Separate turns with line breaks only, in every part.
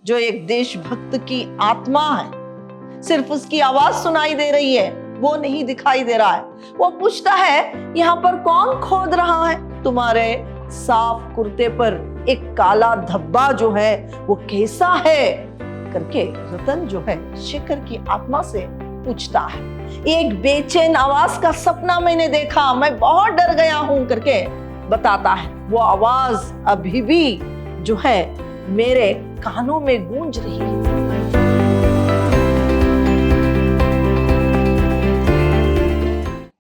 जो एक देशभक्त की आत्मा है, सिर्फ उसकी आवाज सुनाई दे रही है, वो नहीं दिखाई दे रहा है। वो पूछता है यहाँ पर कौन खोद रहा है? तुम्हारे साफ कुर्ते पर एक काला धब्बा जो है वो कैसा है करके रतन जो है शेखर की आत्मा से पूछता है। एक बेचैन आवाज का सपना मैंने देखा, मैं बहुत डर गया हूं करके बताता है। वो आवाज अभी भी जो है मेरे कानों में गूंज रही है।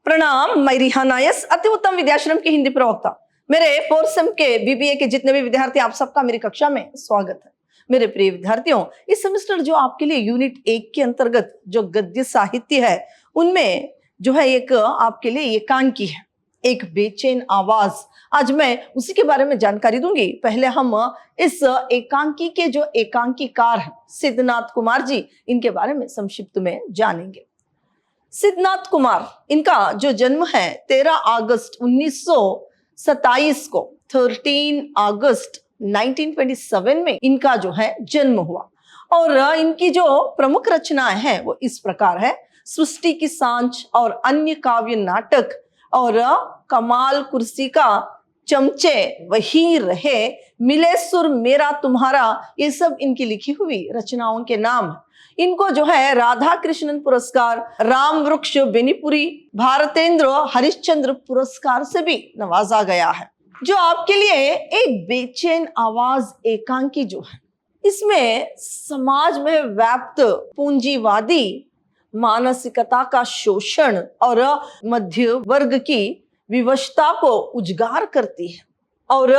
प्रणाम, मैं रिहा नायस, अति उत्तम विद्याश्रम की हिंदी प्रवक्ता। मेरे 4th सेम के बीबीए के जितने भी विद्यार्थी, आप सबका मेरी कक्षा में स्वागत है। मेरे प्रिय विद्यार्थियों, इस सेमेस्टर जो आपके लिए यूनिट 1 के अंतर्गत जो गद्य साहित्य है, उनमें जो है एक आपके लिए एकांकी है, एक बेचैन आवाज। आज मैं उसी के बारे में जानकारी दूंगी। पहले हम इस एकांकी के जो एकांकीकार हैं सिद्धनाथ कुमार जी, इनके बारे में संक्षिप्त में जानेंगे। सिद्धनाथ कुमार, इनका जो जन्म है 13 अगस्त 1927 को, 13 अगस्त 1927 में इनका जो है जन्म हुआ। और इनकी जो प्रमुख रचनाएं हैं वो इस प्रकार है: सृष्टि की सांझ और अन्य काव्य नाटक, और कमाल कुर्सी का चमचे वही रहे, मिले सुर मेरा तुम्हारा, ये सब इनकी लिखी हुई रचनाओं के नाम। इनको जो है राधा कृष्णन पुरस्कार, राम वृक्ष बेनीपुरी, भारतेंद्र हरिश्चंद्र पुरस्कार से भी नवाजा गया है। जो आपके लिए एक बेचैन आवाज एकांकी जो है, इसमें समाज में व्याप्त पूंजीवादी मानसिकता का शोषण और मध्य वर्ग की विवशता को उजागर करती है, और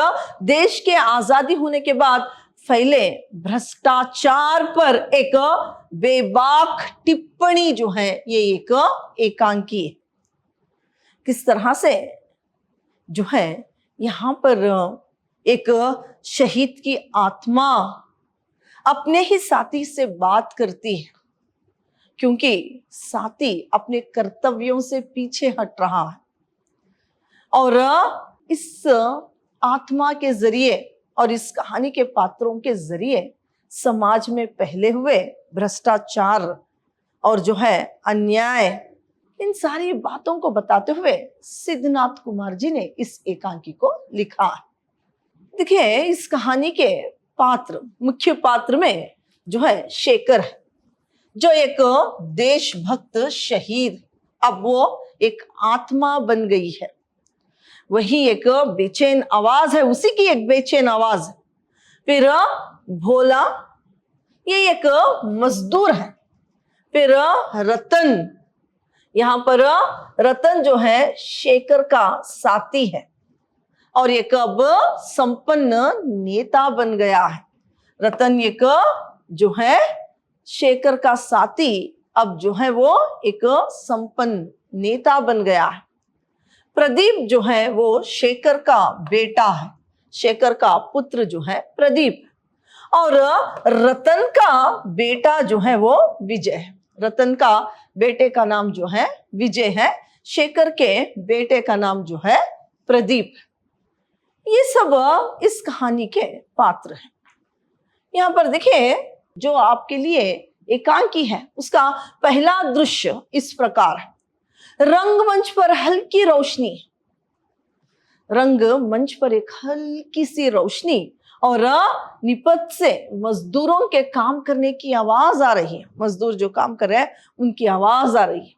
देश के आजादी होने के बाद फैले भ्रष्टाचार पर एक बेबाक टिप्पणी जो है ये एक एकांकी है। किस तरह से जो है यहाँ पर एक शहीद की आत्मा अपने ही साथी से बात करती है, क्योंकि साथी अपने कर्तव्यों से पीछे हट रहा है, और इस आत्मा के जरिए और इस कहानी के पात्रों के जरिए समाज में पहले हुए भ्रष्टाचार और जो है अन्याय, इन सारी बातों को बताते हुए सिद्धनाथ कुमार जी ने इस एकांकी को लिखा है। देखिए, इस कहानी के पात्र, मुख्य पात्र में जो है शेखर है, जो एक देशभक्त शहीद, अब वो एक आत्मा बन गई है। वही एक बेचैन आवाज है, उसी की एक बेचैन आवाज है। फिर भोला, ये एक मजदूर है। फिर रतन, यहाँ पर रतन जो है शेखर का साथी है, और एक अब संपन्न नेता बन गया है। रतन एक जो है शेखर का साथी, अब जो है वो एक संपन्न नेता बन गया है। प्रदीप जो है वो शेखर का बेटा है, शेखर का पुत्र जो है प्रदीप, और रतन का बेटा जो है वो विजय है। रतन का बेटे का नाम जो है विजय है, शेखर के बेटे का नाम जो है प्रदीप। ये सब इस कहानी के पात्र हैं। यहाँ पर देखिए, जो आपके लिए एकांकी है उसका पहला दृश्य इस प्रकार है। रंगमंच पर हल्की रोशनी, रंगमंच पर एक हल्की सी रोशनी, और निपट से मजदूरों के काम करने की आवाज आ रही है। मजदूर जो काम कर रहे हैं उनकी आवाज आ रही है।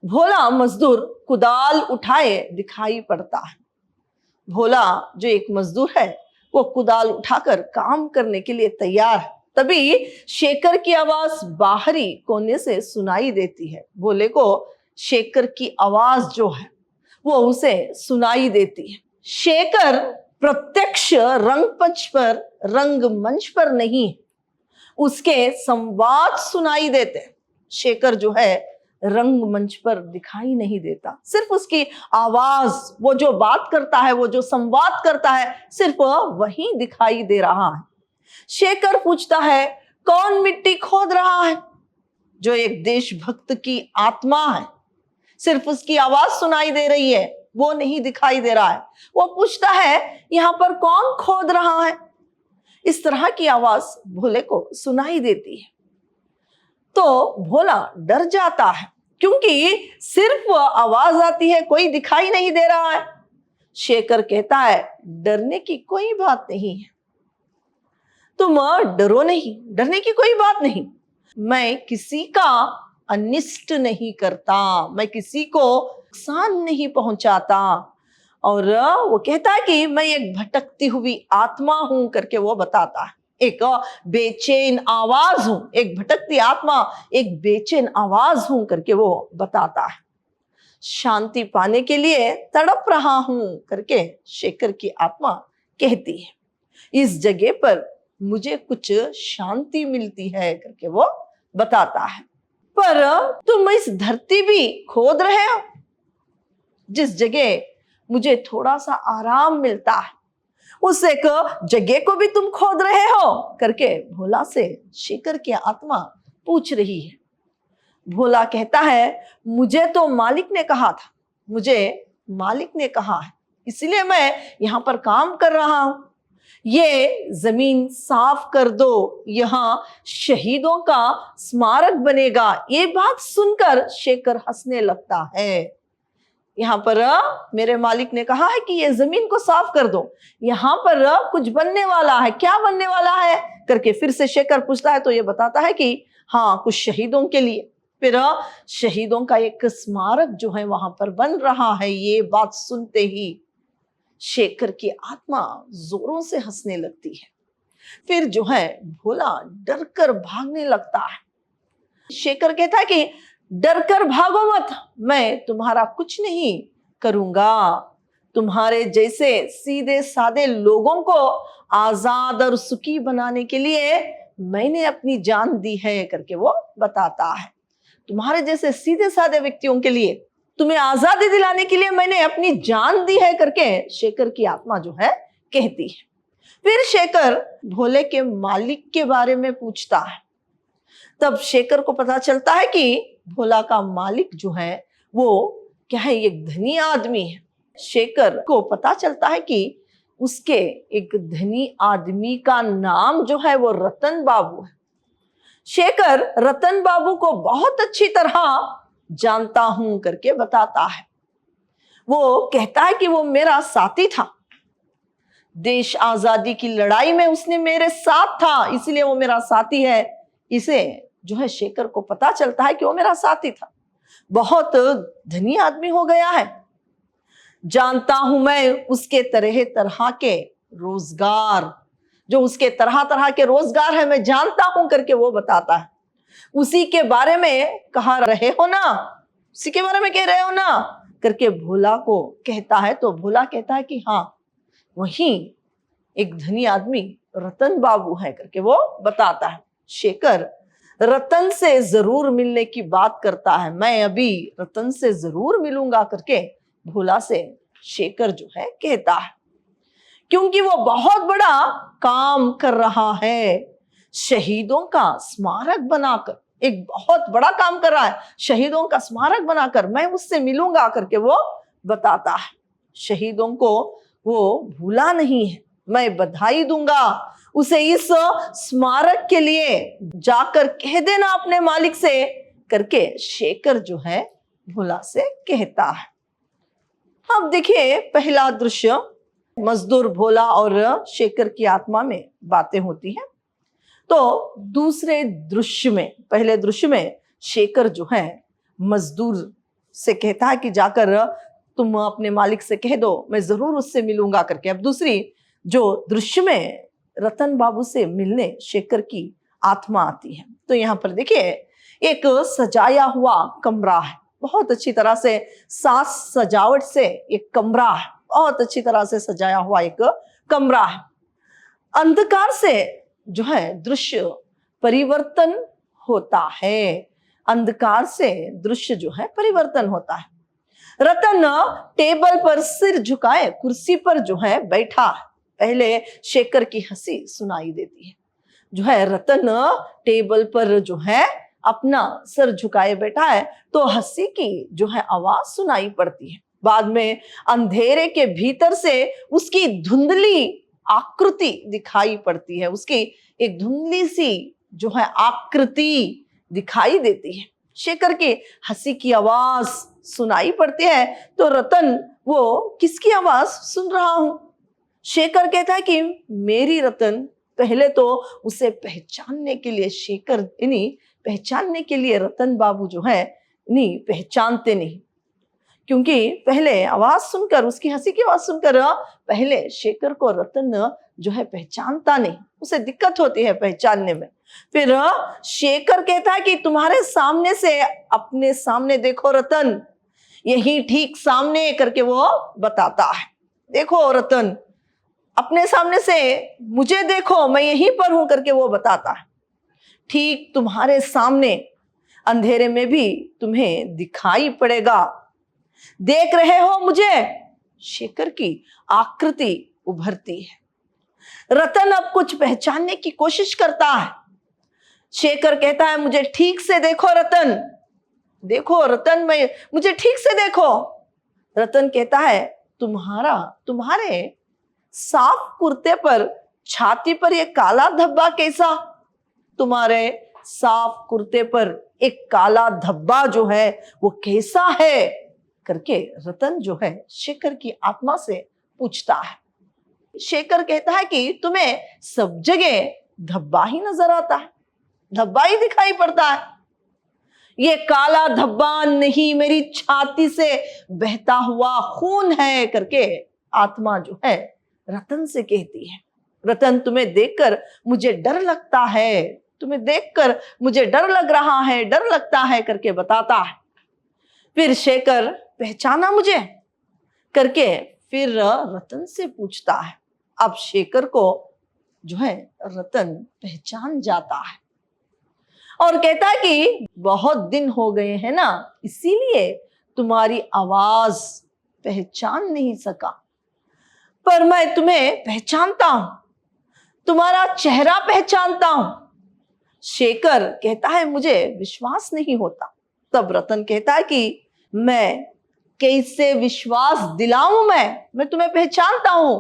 भोला मजदूर कुदाल उठाए दिखाई पड़ता है। भोला जो एक मजदूर है वो कुदाल उठाकर काम करने के लिए तैयार है। तभी शेखर की आवाज बाहरी कोने से सुनाई देती है। भोले को शेखर की आवाज जो है वो उसे सुनाई देती है। शेखर प्रत्यक्ष रंगमंच पर, रंगमंच पर नहीं, उसके संवाद सुनाई देते। शेखर जो है रंगमंच पर दिखाई नहीं देता, सिर्फ उसकी आवाज, वो जो बात करता है, वो जो संवाद करता है, सिर्फ वही दिखाई दे रहा है। शेखर पूछता है, कौन मिट्टी खोद रहा है? जो एक देशभक्त की आत्मा है, सिर्फ उसकी आवाज सुनाई दे रही है, वो नहीं दिखाई दे रहा है। वो पूछता है, यहाँ पर कौन खोद रहा है? इस तरह की आवाज भोले को सुनाई देती है तो भोला डर जाता है, क्योंकि सिर्फ आवाज आती है, कोई दिखाई नहीं दे रहा है। शेखर कहता है डरने की कोई बात नहीं है, तुम डरो नहीं, डरने की कोई बात नहीं। मैं किसी का अनिष्ट नहीं करता, मैं किसी को नुकसान नहीं पहुंचाता। और वो कहता है कि मैं एक भटकती हुई आत्मा हूं करके वो बताता है। एक बेचैन आवाज हूं, एक भटकती आत्मा, एक बेचैन आवाज हूं करके वो बताता है। शांति पाने के लिए तड़प रहा हूं करके शेखर की आत्मा कहती है। इस जगह पर मुझे कुछ शांति मिलती है करके वो बताता है। पर तुम इस धरती भी खोद रहे हो, जिस जगह मुझे थोड़ा सा आराम मिलता है उस एक जगह को भी तुम खोद रहे हो करके भोला से शेखर की आत्मा पूछ रही है। भोला कहता है मुझे तो मालिक ने कहा था, मुझे मालिक ने कहा है, इसलिए मैं यहाँ पर काम कर रहा हूं। ये जमीन साफ कर दो, यहाँ शहीदों का स्मारक बनेगा। ये बात सुनकर शेखर हंसने लगता है। यहाँ पर मेरे मालिक ने कहा है कि ये जमीन को साफ कर दो, यहाँ पर कुछ बनने वाला है। क्या बनने वाला है करके फिर से शेखर पूछता है तो ये बताता है कि हाँ, कुछ शहीदों के लिए। फिर शहीदों का एक स्मारक जो है वहां पर बन रहा है। ये बात सुनते ही शेखर की आत्मा जोरों से हंसने लगती है। फिर जो है भोला डर कर भागने लगता है। शेखर कहता है कि डर कर भागो मत, मैं तुम्हारा कुछ नहीं करूंगा। तुम्हारे जैसे सीधे साधे लोगों को आजाद और सुखी बनाने के लिए मैंने अपनी जान दी है करके वो बताता है। तुम्हारे जैसे सीधे साधे व्यक्तियों के लिए, तुम्हें आजादी दिलाने के लिए मैंने अपनी जान दी है करके शेखर की आत्मा जो है कहती है। फिर शेखर भोले के मालिक के बारे में पूछता है। तब शेखर को पता चलता है कि भोला का मालिक जो है वो क्या है, एक धनी आदमी है। शेखर को पता चलता है कि उसके एक धनी आदमी का नाम जो है वो रतन बाबू है। शेखर रतन बाबू को बहुत अच्छी तरह जानता हूं करके बताता है। वो कहता है कि वो मेरा साथी था, देश आजादी की लड़ाई में उसने मेरे साथ था, इसलिए वो मेरा साथी है। इसे जो है शेखर को पता चलता है कि वो मेरा साथी था। बहुत धनी आदमी हो गया है, जानता हूं मैं उसके तरह तरह के रोजगार, जो उसके तरह तरह के रोजगार है मैं जानता हूं करके वो बताता है। उसी के बारे में कह रहे हो ना, उसी के बारे में कह रहे हो ना करके भोला को कहता है। तो भोला कहता है कि हाँ, वही एक धनी आदमी रतन बाबू है करके वो बताता है। शेखर रतन से जरूर मिलने की बात करता है। मैं अभी रतन से जरूर मिलूंगा करके भोला से शेखर जो है कहता है, क्योंकि वो बहुत बड़ा काम कर रहा है। शहीदों का स्मारक बनाकर एक बहुत बड़ा काम कर रहा है। शहीदों का स्मारक बनाकर मैं उससे मिलूंगा करके वो बताता है। शहीदों को वो भूला नहीं है, मैं बधाई दूंगा उसे। इस स्मारक के लिए जाकर कह देना अपने मालिक से करके शेखर जो है भोला से कहता है। अब देखिए पहला दृश्य, मजदूर भोला और शेखर की आत्मा में बातें होती हैं। तो दूसरे दृश्य में, पहले दृश्य में शेखर जो है मजदूर से कहता है कि जाकर तुम अपने मालिक से कह दो मैं जरूर उससे मिलूंगा करके। अब दूसरी जो दृश्य में रतन बाबू से मिलने शेखर की आत्मा आती है। तो यहाँ पर देखिए एक सजाया हुआ कमरा है, बहुत अच्छी तरह से साज सजावट से एक कमरा है, बहुत अच्छी तरह से सजाया हुआ एक कमरा है। अंधकार से जो है दृश्य परिवर्तन होता है, अंधकार से दृश्य जो है परिवर्तन होता है। रतन टेबल पर सिर झुकाए कुर्सी पर जो है बैठा है। पहले शेखर की हंसी सुनाई देती है। जो है रतन टेबल पर जो है अपना सर झुकाए बैठा है तो हंसी की जो है आवाज सुनाई पड़ती है। बाद में अंधेरे के भीतर से उसकी धुंधली आकृति दिखाई पड़ती है, उसकी एक धुंधली सी जो है आकृति दिखाई देती है। शेखर की हंसी की आवाज सुनाई पड़ती है तो रतन वो किसकी आवाज सुन रहा हूं। शेखर कहता है कि मेरी रतन। पहले तो उसे पहचानने के लिए शेखर पहचानने के लिए रतन बाबू जो है पहचानते नहीं, क्योंकि पहले आवाज सुनकर, उसकी हंसी की आवाज सुनकर पहले शेखर को रतन जो है पहचानता नहीं, उसे दिक्कत होती है पहचानने में। फिर शेखर कहता है कि तुम्हारे सामने से अपने सामने देखो रतन, यही ठीक सामने करके वो बताता है। देखो रतन, अपने सामने से मुझे देखो, मैं यहीं पर हूं करके वो बताता है। ठीक तुम्हारे सामने अंधेरे में भी तुम्हें दिखाई पड़ेगा। देख रहे हो मुझे? शेखर की आकृति उभरती है। रतन अब कुछ पहचानने की कोशिश करता है। शेखर कहता है मुझे ठीक से देखो रतन, देखो रतन, मुझे ठीक से देखो। रतन कहता है तुम्हारे साफ कुर्ते पर छाती पर ये काला धब्बा कैसा? तुम्हारे साफ कुर्ते पर एक काला धब्बा जो है वो कैसा है करके रतन जो है शेखर की आत्मा से पूछता है। शेखर कहता है कि तुम्हें सब जगह धब्बा ही नजर आता है, धब्बा ही दिखाई पड़ता है। ये काला धब्बा नहीं, मेरी छाती से बहता हुआ खून है करके आत्मा जो है रतन से कहती है। रतन, तुम्हें देखकर मुझे डर लगता है, तुम्हें देखकर मुझे डर लग रहा है, डर लगता है करके बताता है। फिर शेखर पहचाना मुझे करके फिर रतन से पूछता है। अब शेखर को जो है रतन पहचान जाता है और कहता है कि बहुत दिन हो गए हैं ना, इसीलिए तुम्हारी आवाज पहचान नहीं सका, पर मैं तुम्हें पहचानता हूं, तुम्हारा चेहरा पहचानता हूं। शेखर कहता है मुझे विश्वास नहीं होता। तब रतन कहता है कि मैं कैसे विश्वास दिलाऊं, मैं तुम्हें पहचानता हूं,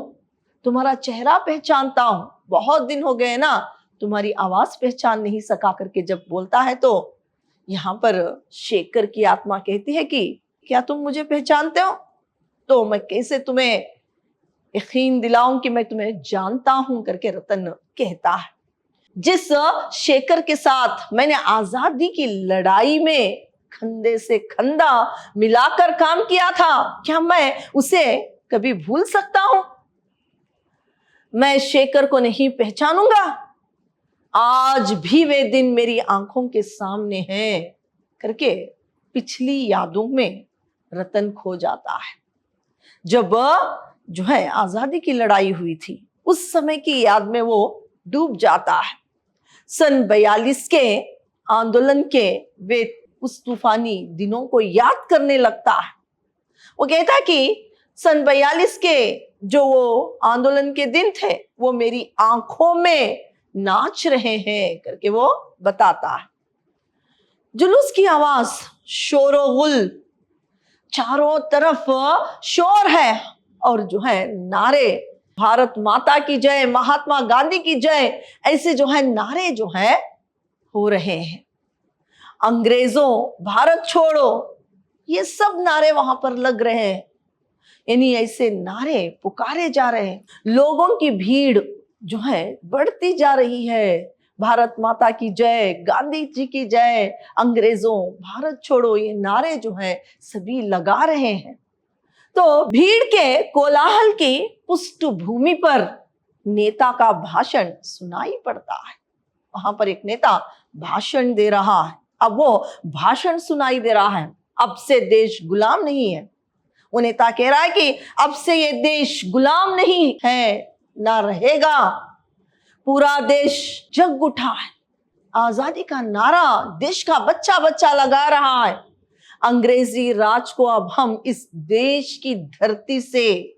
तुम्हारा चेहरा पहचानता हूं, बहुत दिन हो गए ना, तुम्हारी आवाज पहचान नहीं सका करके जब बोलता है तो यहां पर शेखर की आत्मा कहती है कि क्या तुम मुझे पहचानते हो? तो मैं कैसे तुम्हें यकीन दिलाऊं कि मैं तुम्हें जानता हूं करके रतन कहता है। जिस शेखर के साथ मैंने आजादी की लड़ाई में कंधे से कंधा मिलाकर काम किया था, क्या मैं उसे कभी भूल सकता हूं? मैं शेखर को नहीं पहचानूंगा। आज भी वे दिन मेरी आंखों के सामने हैं करके पिछली यादों में रतन खो जाता है। जब जो है आजादी की लड़ाई हुई थी, उस समय की याद में वो डूब जाता है। सन 42 के आंदोलन के वे उस तूफानी दिनों को याद करने लगता है। वो कहता है कि सन 42 के जो वो आंदोलन के दिन थे वो मेरी आंखों में नाच रहे हैं करके वो बताता है। जुलूस की आवाज, शोर-ओ-गुल, चारों तरफ शोर है और जो है नारे, भारत माता की जय, महात्मा गांधी की जय, ऐसे जो है नारे जो है हो रहे हैं। अंग्रेजों भारत छोड़ो, ये सब नारे वहां पर लग रहे हैं। यानी ऐसे नारे पुकारे जा रहे हैं। लोगों की भीड़ जो है बढ़ती जा रही है। भारत माता की जय, गांधी जी की जय, अंग्रेजों भारत छोड़ो, ये नारे जो है सभी लगा रहे हैं। तो भीड़ के कोलाहल की पृष्ठभूमि पर नेता का भाषण सुनाई पड़ता है। वहां पर एक नेता भाषण दे रहा है। अब वो भाषण सुनाई दे रहा है, अब से देश गुलाम नहीं है। वो नेता कह रहा है कि अब से ये देश गुलाम नहीं है, ना रहेगा। पूरा देश जग उठा है। आजादी का नारा देश का बच्चा बच्चा लगा रहा है। अंग्रेजी राज को अब हम इस देश की धरती से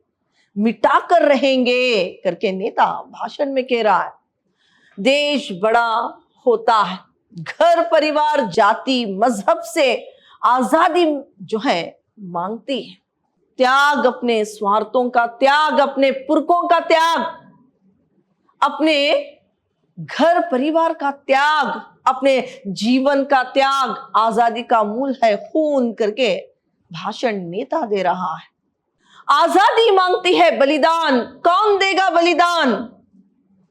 मिटा कर रहेंगे करके नेता भाषण में कह रहा है। देश बड़ा होता है, घर परिवार जाति मजहब से आजादी जो है मांगती है। त्याग अपने स्वार्थों का त्याग, अपने पुरखों का त्याग, अपने घर परिवार का त्याग, अपने जीवन का त्याग आजादी का मूल है खून करके भाषण नेता दे रहा है। आजादी मांगती है बलिदान, कौन देगा बलिदान,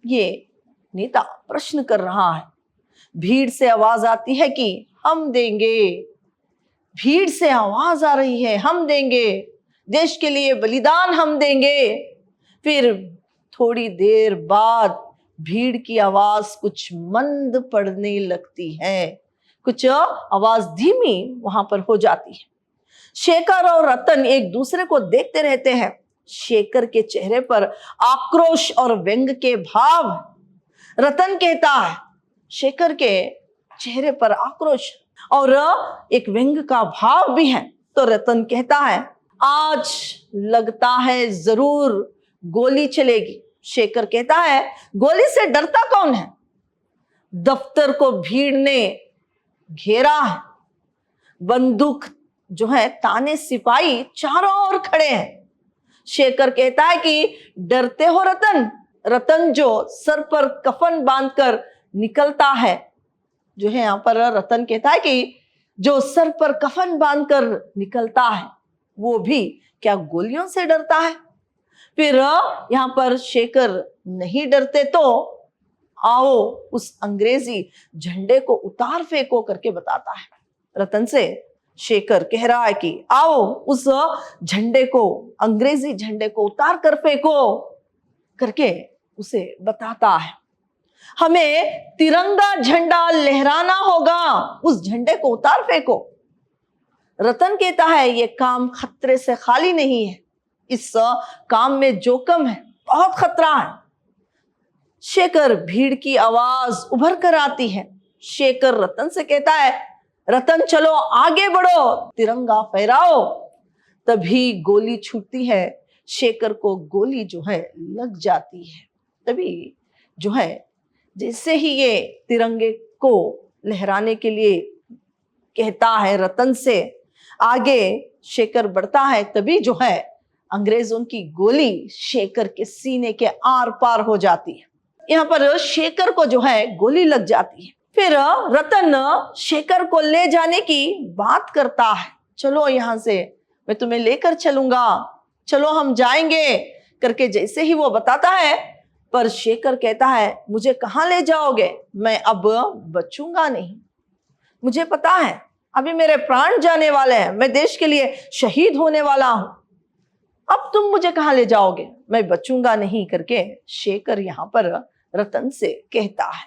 ये नेता प्रश्न कर रहा है। भीड़ से आवाज आती है कि हम देंगे, भीड़ से आवाज आ रही है हम देंगे, देश के लिए बलिदान हम देंगे। फिर थोड़ी देर बाद भीड़ की आवाज कुछ मंद पड़ने लगती है, कुछ आवाज धीमी वहां पर हो जाती है। शेखर और रतन एक दूसरे को देखते रहते हैं। शेखर के चेहरे पर आक्रोश और व्यंग के भाव। रतन कहता है, शेखर के चेहरे पर आक्रोश और एक व्यंग का भाव भी है। तो रतन कहता है, आज लगता है जरूर गोली चलेगी। शेखर कहता है, गोली से डरता कौन है? दफ्तर को भीड़ ने घेरा है, बंदूक जो है ताने सिपाही चारों ओर खड़े हैं। शेखर कहता है कि डरते हो रतन? रतन जो सर पर कफन बांधकर निकलता है, जो है यहां पर रतन कहता है कि जो सर पर कफन बांधकर निकलता है वो भी क्या गोलियों से डरता है? फिर यहां पर शेखर नहीं डरते तो आओ उस अंग्रेजी झंडे को उतार फेंको करके बताता है। रतन से शेखर कह रहा है कि आओ उस झंडे को, अंग्रेजी झंडे को उतार कर फेंको करके उसे बताता है। हमें तिरंगा झंडा लहराना होगा, उस झंडे को उतार फेंको। रतन कहता है, यह काम खतरे से खाली नहीं है, इस काम में जोखिम है, बहुत खतरा है। शेखर भीड़ की आवाज उभर कर आती है। शेखर रतन से कहता है, रतन चलो आगे बढ़ो, तिरंगा फहराओ। तभी गोली छूटती है। शेखर को गोली जो है लग जाती है। तभी जो है जैसे ही ये तिरंगे को लहराने के लिए कहता है रतन से, आगे शेखर बढ़ता है, तभी जो है अंग्रेजों की गोली शेखर के सीने के आर पार हो जाती है। यहाँ पर शेखर को जो है गोली लग जाती है। फिर रतन शेखर को ले जाने की बात करता है, चलो यहाँ से मैं तुम्हें लेकर चलूंगा, चलो हम जाएंगे करके जैसे ही वो बताता है, पर शेखर कहता है, मुझे कहाँ ले जाओगे, मैं अब बचूंगा नहीं, मुझे पता है अभी मेरे प्राण जाने वाले हैं, मैं देश के लिए शहीद होने वाला हूं, अब तुम मुझे कहाँ ले जाओगे, मैं बचूंगा नहीं करके शेखर यहाँ पर रतन से कहता है।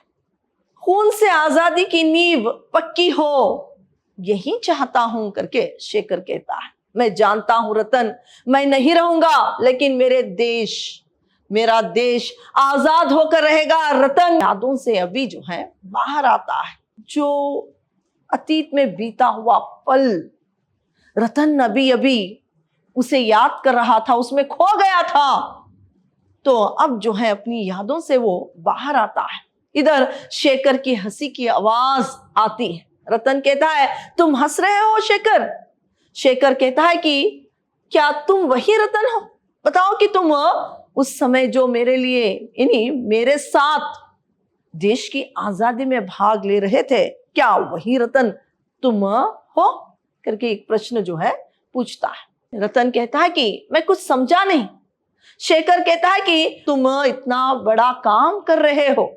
खून से आजादी की नींव पक्की हो, यही चाहता हूं करके शेखर कहता है। मैं जानता हूं रतन, मैं नहीं रहूंगा, लेकिन मेरा देश आजाद होकर रहेगा। रतन यादों से अभी जो है बाहर आता है, जो अतीत में बीता हुआ पल रतन अभी उसे याद कर रहा था, उसमें खो गया था। तो अब जो है अपनी यादों से वो बाहर आता है। इधर शेखर की हंसी की आवाज आती है। रतन कहता है, तुम हंस रहे हो शेखर? शेखर कहता है कि क्या तुम वही रतन हो? बताओ कि तुम उस समय जो मेरे लिए यानी मेरे साथ देश की आजादी में भाग ले रहे थे, क्या वही रतन तुम हो करके एक प्रश्न जो है पूछता है। रतन कहता है कि मैं कुछ समझा नहीं। शेखर कहता है कि तुम इतना बड़ा काम कर रहे हो,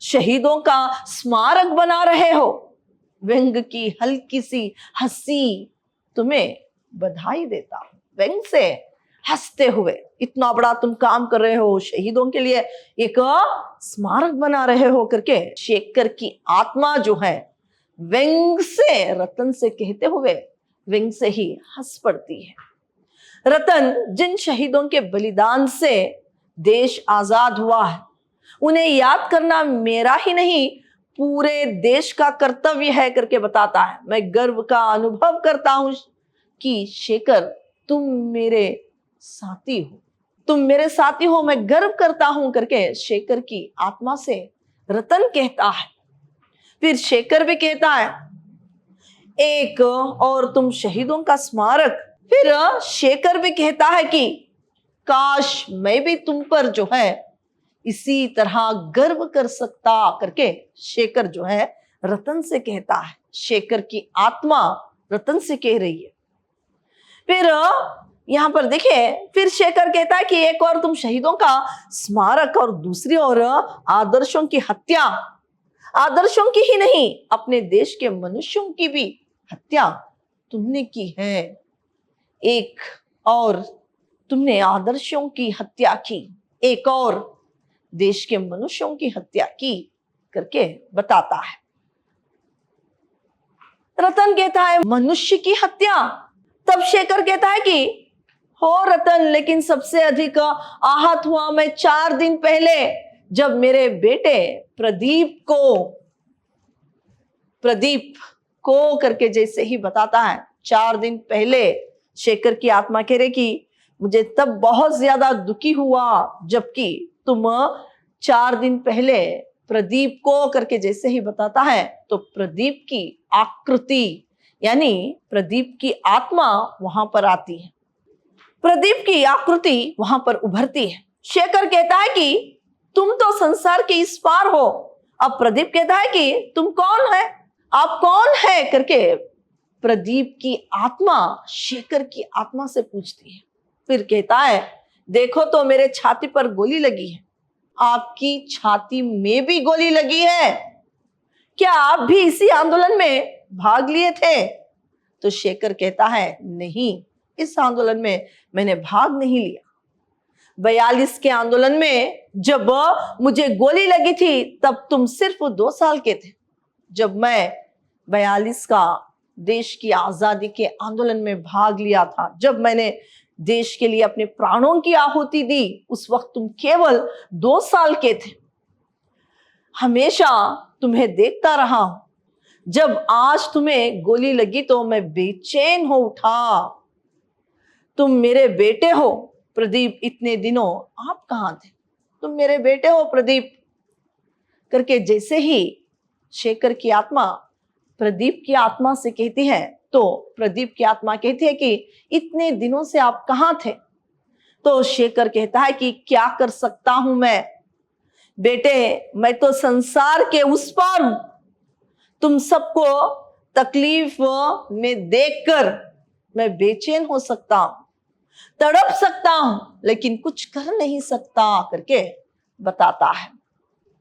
शहीदों का स्मारक बना रहे हो, व्यंग की हल्की सी हंसी तुम्हें बधाई देता हूं। व्यंग से हंसते हुए इतना बड़ा तुम काम कर रहे हो, शहीदों के लिए एक स्मारक बना रहे हो करके शेखर की आत्मा जो है व्यंग से रतन से कहते हुए व्यंग से ही हंस पड़ती है। रतन जिन शहीदों के बलिदान से देश आजाद हुआ है, उन्हें याद करना मेरा ही नहीं पूरे देश का कर्तव्य है करके बताता है। मैं गर्व का अनुभव करता हूं कि शेखर तुम मेरे साथी हो, तुम मेरे साथी हो, मैं गर्व करता हूं करके शेखर की आत्मा से रतन कहता है। फिर शेखर भी कहता है, एक और तुम शहीदों का स्मारक। फिर शेखर भी कहता है कि काश मैं भी तुम पर जो है इसी तरह गर्व कर सकता करके शेखर जो है रतन से कहता है। शेखर की आत्मा रतन से कह रही है। फिर यहां पर देखिए, फिर शेखर कहता है कि एक और तुम शहीदों का स्मारक और दूसरी ओर आदर्शों की हत्या, आदर्शों की ही नहीं अपने देश के मनुष्यों की भी हत्या तुमने की है। एक और तुमने आदर्शों की हत्या की, एक और देश के मनुष्यों की हत्या की करके बताता है। रतन कहता है मनुष्य की हत्या। तब शेखर कहता है कि हो रतन, लेकिन सबसे अधिक आहत हुआ मैं 4 दिन पहले, जब मेरे बेटे प्रदीप को करके जैसे ही बताता है 4 दिन पहले, शेखर की आत्मा कह रही कि मुझे तब बहुत ज्यादा दुखी हुआ, जबकि तुम 4 दिन पहले प्रदीप को करके जैसे ही बताता है तो प्रदीप की आकृति यानी प्रदीप की आत्मा वहां पर आती है, प्रदीप की आकृति वहां पर उभरती है। शेखर कहता है कि तुम तो संसार के इस पार हो। अब प्रदीप कहता है कि तुम कौन है, आप कौन है करके प्रदीप की आत्मा शेखर की आत्मा से पूछती है। फिर कहता है देखो तो मेरे छाती पर गोली लगी है, आपकी छाती में भी गोली लगी है, क्या आप भी इसी आंदोलन में भाग लिए थे? तो शेखर कहता है नहीं, इस आंदोलन में मैंने भाग नहीं लिया। 42 के आंदोलन में जब मुझे गोली लगी थी तब तुम सिर्फ 2 साल के थे। जब मैं 42 का देश की आजादी के आंदोलन में भाग लिया था, जब मैंने देश के लिए अपने प्राणों की आहुति दी, उस वक्त तुम केवल 2 साल के थे। हमेशा तुम्हें देखता रहा हूं, जब आज तुम्हें गोली लगी तो मैं बेचैन हो उठा। तुम मेरे बेटे हो प्रदीप, इतने दिनों आप कहां थे? तुम मेरे बेटे हो प्रदीप करके जैसे ही शेखर की आत्मा प्रदीप की आत्मा से कहती है तो प्रदीप की आत्मा कहती है कि इतने दिनों से आप कहां थे? तो शेखर कहता है कि क्या कर सकता हूं मैं बेटे, मैं तो संसार के उस पार हूं। तुम सबको तकलीफ में देखकर मैं बेचैन हो सकता हूं, तड़प सकता हूं, लेकिन कुछ कर नहीं सकता करके बताता है।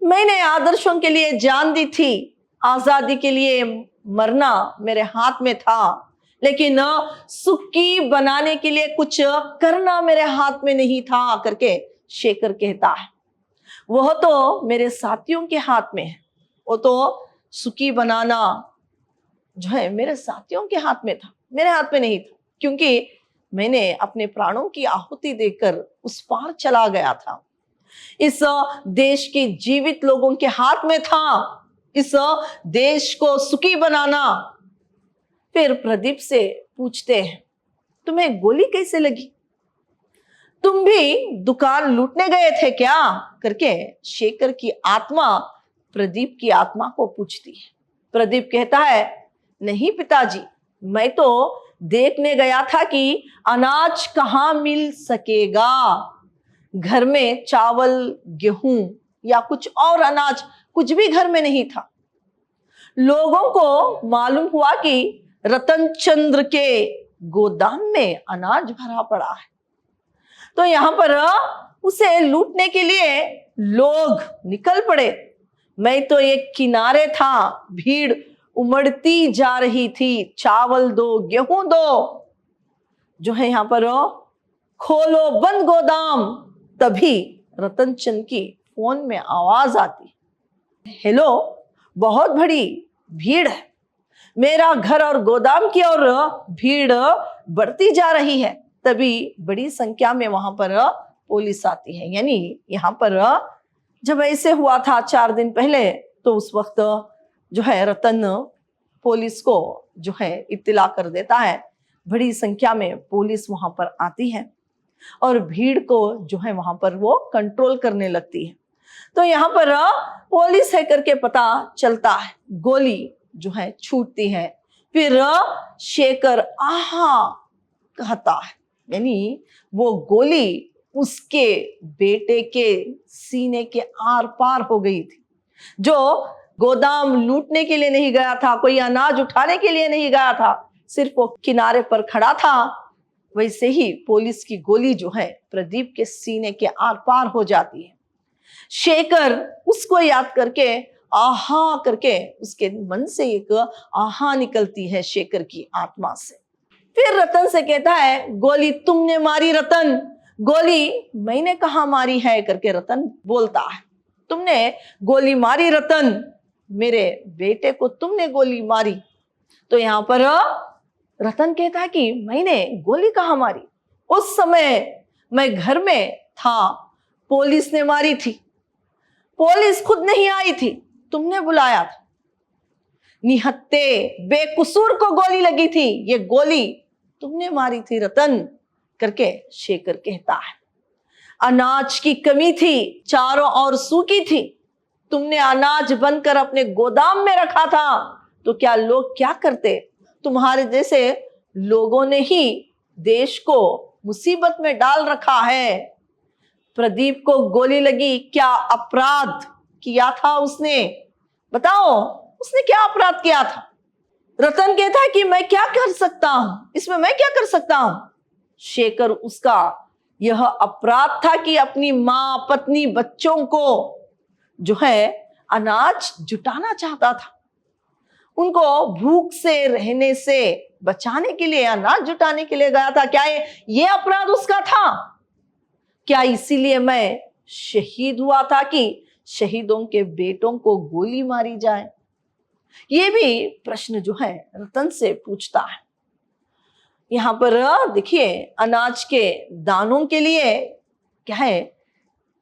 मैंने आदर्शों के लिए जान दी थी, आजादी के लिए मरना मेरे हाथ में था, लेकिन सुखी बनाने के लिए कुछ करना मेरे हाथ में नहीं था करके शेखर कहता है। वह तो मेरे साथियों के हाथ में है, वो तो सुखी बनाना जो है मेरे साथियों के हाथ में था, मेरे हाथ में नहीं था, क्योंकि मैंने अपने प्राणों की आहुति देकर उस पार चला गया था। इस देश के जीवित लोगों के हाथ में था इस देश को सुखी बनाना। फिर प्रदीप से पूछते हैं तुम्हें गोली कैसे लगी? तुम भी दुकान लूटने गए थे क्या करके शेखर की आत्मा प्रदीप की आत्मा को पूछती है। प्रदीप कहता है नहीं पिताजी, मैं तो देखने गया था कि अनाज कहाँ मिल सकेगा। घर में चावल, गेहूं या कुछ और अनाज कुछ भी घर में नहीं था। लोगों को मालूम हुआ कि रतनचंद्र के गोदाम में अनाज भरा पड़ा है, तो यहां पर उसे लूटने के लिए लोग निकल पड़े। मैं तो एक किनारे था, भीड़ उमड़ती जा रही थी, चावल दो, गेहूं दो, जो है यहां पर खोलो बंद गोदाम। तभी रतनचंद की फोन में आवाज आती, हेलो, बहुत बड़ी भीड़ है, मेरा घर और गोदाम की ओर भीड़ बढ़ती जा रही है। तभी बड़ी संख्या में वहां पर पुलिस आती है। यानी यहाँ पर जब ऐसे हुआ था 4 दिन पहले, तो उस वक्त जो है रतन पुलिस को जो है इत्तला कर देता है। बड़ी संख्या में पुलिस वहां पर आती है और भीड़ को जो है वहां पर वो कंट्रोल करने लगती है। तो यहाँ पर पुलिस है करके पता चलता है, गोली जो है छूटती है। फिर शेखर आहा कहता है, यानी वो गोली उसके बेटे के सीने के आर पार हो गई थी। जो गोदाम लूटने के लिए नहीं गया था, कोई अनाज उठाने के लिए नहीं गया था, सिर्फ वो किनारे पर खड़ा था, वैसे ही पुलिस की गोली जो है प्रदीप के सीने के आर पार हो जाती है। शेखर उसको याद करके आहा करके उसके मन से एक आहा निकलती है शेखर की आत्मा से। फिर रतन से कहता है, गोली तुमने मारी रतन, गोली मैंने कहा मारी है करके रतन बोलता है। तुमने गोली मारी रतन, मेरे बेटे को तुमने गोली मारी। तो यहां पर रतन कहता है कि मैंने गोली कहाँ मारी, उस समय मैं घर में था, पुलिस ने मारी थी, पुलिस खुद नहीं आई थी, तुमने बुलाया था। निहत्ते बेकसूर को गोली लगी थी, ये गोली तुमने मारी थी रतन करके शेखर कहता है। अनाज की कमी थी, चारों ओर सूखी थी, तुमने अनाज बनकर अपने गोदाम में रखा था, तो क्या लोग क्या करते, तुम्हारे जैसे लोगों ने ही देश को मुसीबत में डाल रखा है। प्रदीप को गोली लगी, क्या अपराध किया था उसने, बताओ उसने क्या अपराध किया था। रतन कहता है कि मैं क्या कर सकता हूं इसमें, मैं क्या कर सकता हूं। शेखर उसका यह अपराध था कि अपनी मां, पत्नी, बच्चों को जो है अनाज जुटाना चाहता था, उनको भूख से रहने से बचाने के लिए अनाज जुटाने के लिए गया था। क्या ये अपराध उसका था? क्या इसीलिए मैं शहीद हुआ था कि शहीदों के बेटों को गोली मारी जाए? ये भी प्रश्न जो है रतन से पूछता है। यहां पर देखिए, अनाज के दानों के लिए क्या है,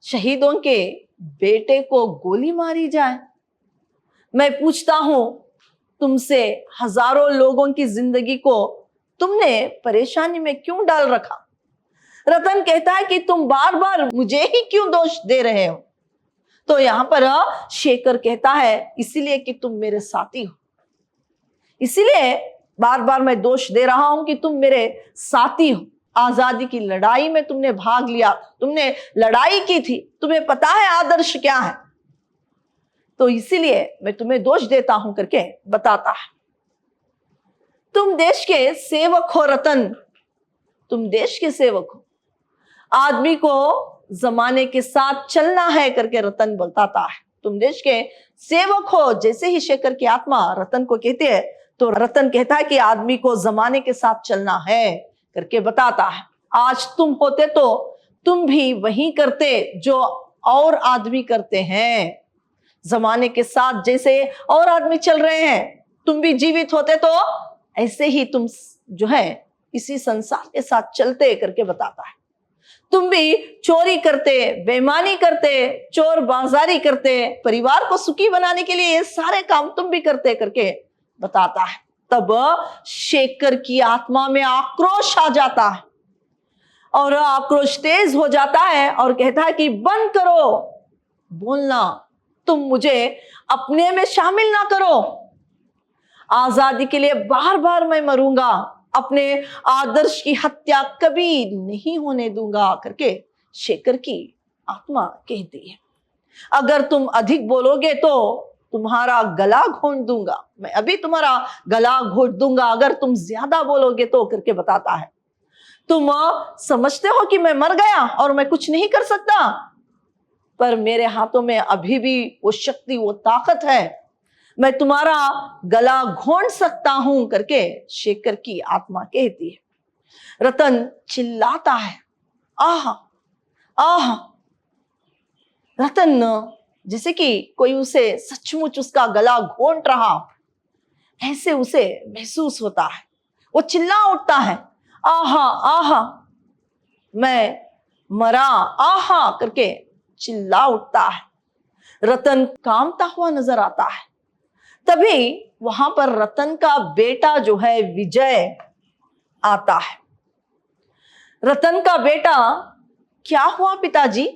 शहीदों के बेटे को गोली मारी जाए। मैं पूछता हूं तुमसे, हजारों लोगों की जिंदगी को तुमने परेशानी में क्यों डाल रखा? रतन कहता है कि तुम बार बार मुझे ही क्यों दोष दे रहे हो? तो यहां पर शेखर कहता है, इसीलिए कि तुम मेरे साथी हो, इसीलिए बार बार मैं दोष दे रहा हूं कि तुम मेरे साथी हो। आजादी की लड़ाई में तुमने भाग लिया, तुमने लड़ाई की थी, तुम्हें पता है आदर्श क्या है, तो इसीलिए मैं तुम्हें दोष देता हूं करके बताता है। तुम देश के सेवक हो रतन, तुम देश के सेवक हो, आदमी को जमाने के साथ चलना है करके रतन बताता है। तुम देश के सेवक हो, जैसे ही शेखर की आत्मा रतन को कहती है, तो रतन कहता है कि आदमी को जमाने के साथ चलना है करके बताता है। आज तुम होते तो तुम भी वही करते जो और आदमी करते हैं। जमाने के साथ जैसे और आदमी चल रहे हैं, तुम भी जीवित होते तो ऐसे ही तुम जो है इसी संसार के साथ चलते करके बताता है। तुम भी चोरी करते, बेईमानी करते, चोर बाजारी करते, परिवार को सुखी बनाने के लिए ये सारे काम तुम भी करते करके बताता है। तब शेखर की आत्मा में आक्रोश आ जाता है और आक्रोश तेज हो जाता है और कहता है कि बंद करो बोलना, तुम मुझे अपने में शामिल ना करो। आजादी के लिए बार बार मैं मरूंगा, अपने आदर्श की हत्या कभी नहीं होने दूंगा करके शेखर की आत्मा कहती है। अगर तुम अधिक बोलोगे तो तुम्हारा गला घोंट दूंगा, मैं अभी तुम्हारा गला घोंट दूंगा अगर तुम ज्यादा बोलोगे तो करके बताता है। तुम समझते हो कि मैं मर गया और मैं कुछ नहीं कर सकता, पर मेरे हाथों में अभी भी वो शक्ति, वो ताकत है, मैं तुम्हारा गला घोंट सकता हूं करके शेखर की आत्मा कहती है। रतन चिल्लाता है, आह आह। रतन जैसे कि कोई उसे सचमुच उसका गला घोंट रहा, ऐसे उसे महसूस होता है। वो चिल्ला उठता है, आहा आहा, मैं मरा, आहा करके चिल्ला उठता है। रतन कांपता हुआ नजर आता है। तभी वहां पर रतन का बेटा जो है विजय आता है। रतन का बेटा, क्या हुआ पिताजी,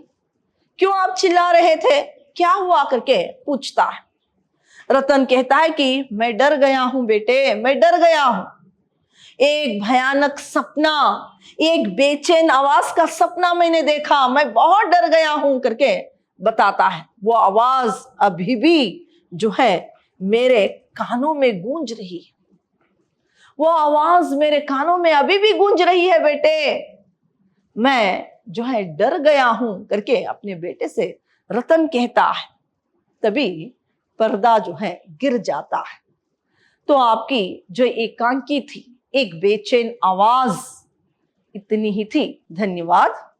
क्यों आप चिल्ला रहे थे, क्या हुआ करके पूछता है। रतन कहता है कि मैं डर गया हूं बेटे, मैं डर गया हूं। एक भयानक सपना, एक बेचैन आवाज का सपना मैंने देखा, मैं बहुत डर गया हूं करके बताता है। वो आवाज अभी भी जो है मेरे कानों में गूंज रही है, वो आवाज मेरे कानों में अभी भी गूंज रही है, बेटे मैं जो है डर गया हूं करके अपने बेटे से रतन कहता है। तभी पर्दा जो है गिर जाता है। तो आपकी जो एकांकी थी, एक बेचैन आवाज, इतनी ही थी। धन्यवाद।